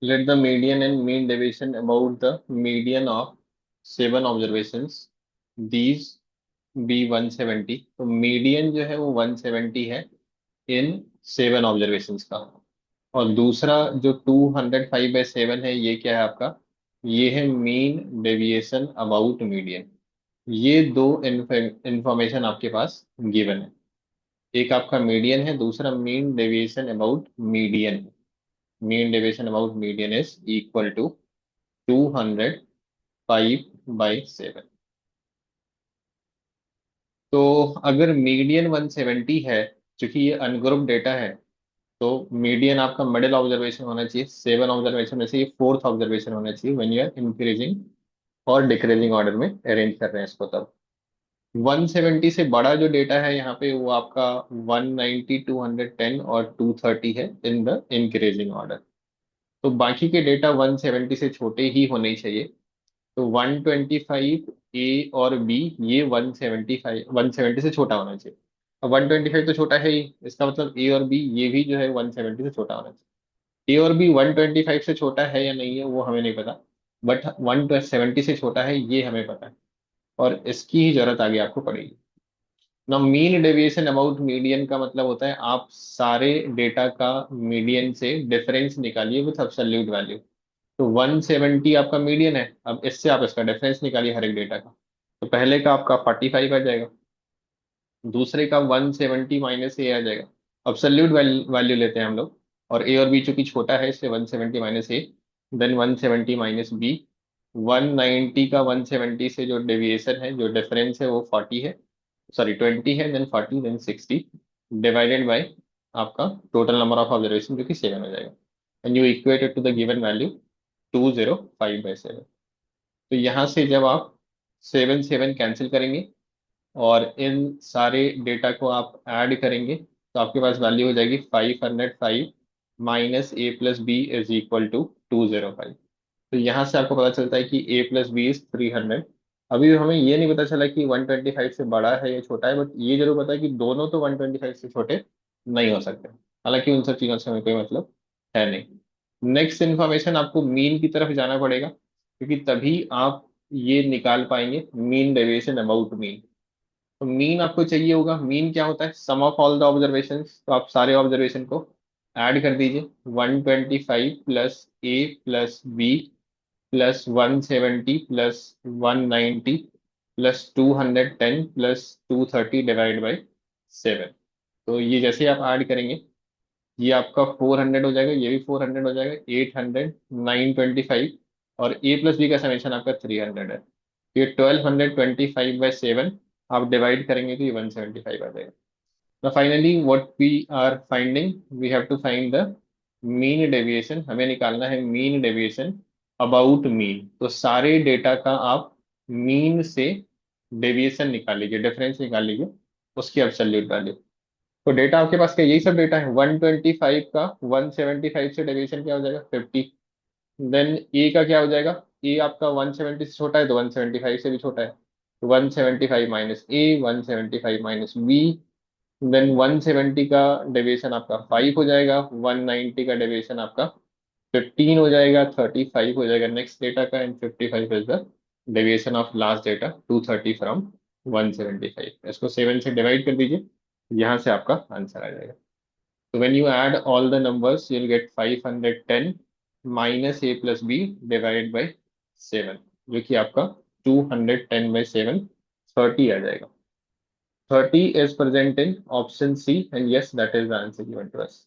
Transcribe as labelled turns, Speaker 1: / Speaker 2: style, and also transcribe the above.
Speaker 1: Let the median and mean deviation about the median of 7 observations. These be 170. तो median जो है वो 170 है इन 7 ऑब्जर्वेशंस का। और दूसरा जो 205/7 है ये क्या है आपका? ये है मीन डेविएशन अबाउट मीडियन। ये दो इंफॉर्मेशन आपके पास गिवन है। एक आपका मीडियन है, दूसरा mean deviation about median. Mean deviation about median is equal to 205/7। तो अगर मीडियन 170 है, चूंकि ये अनग्रुप डेटा है, तो मीडियन आपका मिडिल ऑब्जर्वेशन होना चाहिए। 7 ऑब्जर्वेशन में से ये फोर्थ ऑब्जर्वेशन होना चाहिए व्हेन यू आर इंक्रीजिंग और डिक्रीजिंग ऑर्डर में अरेंज कर रहे हैं इसको। तब 170 से बड़ा जो डेटा है यहाँ पे वो आपका 190, 210 और 230 है इन द इंक्रीजिंग ऑर्डर। तो बाकी के डेटा 170 से छोटे ही होने चाहिए। तो 125 ए और बी ये 170 से छोटा होना चाहिए। अब 125 तो छोटा है ही, इसका मतलब ए और बी ये भी जो है 170 से छोटा होना चाहिए। ए और बी 125 से छोटा है या नहीं है वो हमें नहीं पता, बट 170 से छोटा है ये हमें पता है। और इसकी ही जरूरत आगे आपको पड़ेगी ना। मीन डेविएशन अबाउट मीडियन का मतलब होता है आप सारे डेटा का मीडियन से डिफरेंस निकालिए विथ एब्सोल्यूट वैल्यू। तो 170 आपका मीडियन है, अब इससे आप इसका डिफरेंस निकालिए हर एक डेटा का। तो पहले का आपका 45 आ जाएगा, दूसरे का 170 माइनस ए आ जाएगा। एब्सोल्यूट वैल्यू लेते हैं हम लोग, और ए और बी चूंकि छोटा है इसलिए 170 माइनस ए, देन 170 माइनस बी। 190 का 170 से जो डेविएशन है, जो डिफरेंस है वो 40 है, सॉरी 20 है, देन 40, देन 60 डिवाइडेड बाय आपका टोटल नंबर ऑफ ऑब्जर्वेशन जो कि 7 हो जाएगा। And you equate it to the given value 205/7। तो यहाँ से जब आप 7 7 कैंसिल करेंगे और इन सारे डेटा को आप ऐड करेंगे तो आपके पास वैल्यू हो जाएगी 505 minus a plus b is equal to 205। तो यहाँ से आपको पता चलता है कि ए प्लस बी इज 300। अभी हमें ये नहीं पता चला कि 125 से बड़ा है या छोटा है, बट ये जरूर पता है कि दोनों तो 125 से छोटे नहीं हो सकते। हालांकि उन सब चीज़ों से हमें कोई मतलब है नहीं। नेक्स्ट इन्फॉर्मेशन आपको मीन की तरफ जाना पड़ेगा, क्योंकि तभी आप ये निकाल पाएंगे मीन डेविएशन अबाउट मीन। तो मीन आपको चाहिए होगा। मीन क्या होता है? Sum of all the observation. तो आप सारे ऑब्जर्वेशन को ऐड कर दीजिए। 125 plus a plus b plus 170 plus 190 plus 210 plus 230 divide by 7। तो ये जैसे आप ऐड करेंगे ये आपका 400 हो जाएगा, ये भी 400 हो जाएगा, 800, 925, और ए प्लस बी का समेशन आपका 300 है। ये 1225/7 आप डिवाइड करेंगे तो ये 175 आ जाएगा। तो finally what we are finding, we have to find the mean deviation. हमें निकालना है मीन डेविएशन अबाउट मीन। तो सारे डेटा का आप मीन से डेविएशन निकाल लीजिए, डिफरेंस निकाल लीजिए, उसकी एब्सोल्यूट वैल्यू। तो डेटा आपके पास क्या यही सब डेटा है? 125 का 175 से डेविएशन क्या हो जाएगा? 50। देन ए का क्या हो जाएगा? ए आपका 170 से छोटा है तो 175 से भी छोटा है, तो 175 माइनस ए, 175 माइनस बी। देन 170 का डेविएशन आपका 5 हो जाएगा, 190 का डेविएशन आपका 15 हो जाएगा, 35 हो जाएगा नेक्स्ट डेटा का, and 55 is the deviation of last data 230 from 175। इसको 7 से डिवाइड कर दीजिए, यहाँ से आपका आंसर आ जाएगा। So when you add all the numbers, you'll get 510 minus a plus b divided by 7, जो कि आपका 210/7 30 आ जाएगा। 30 is present in option C, and yes, that is the answer given to us.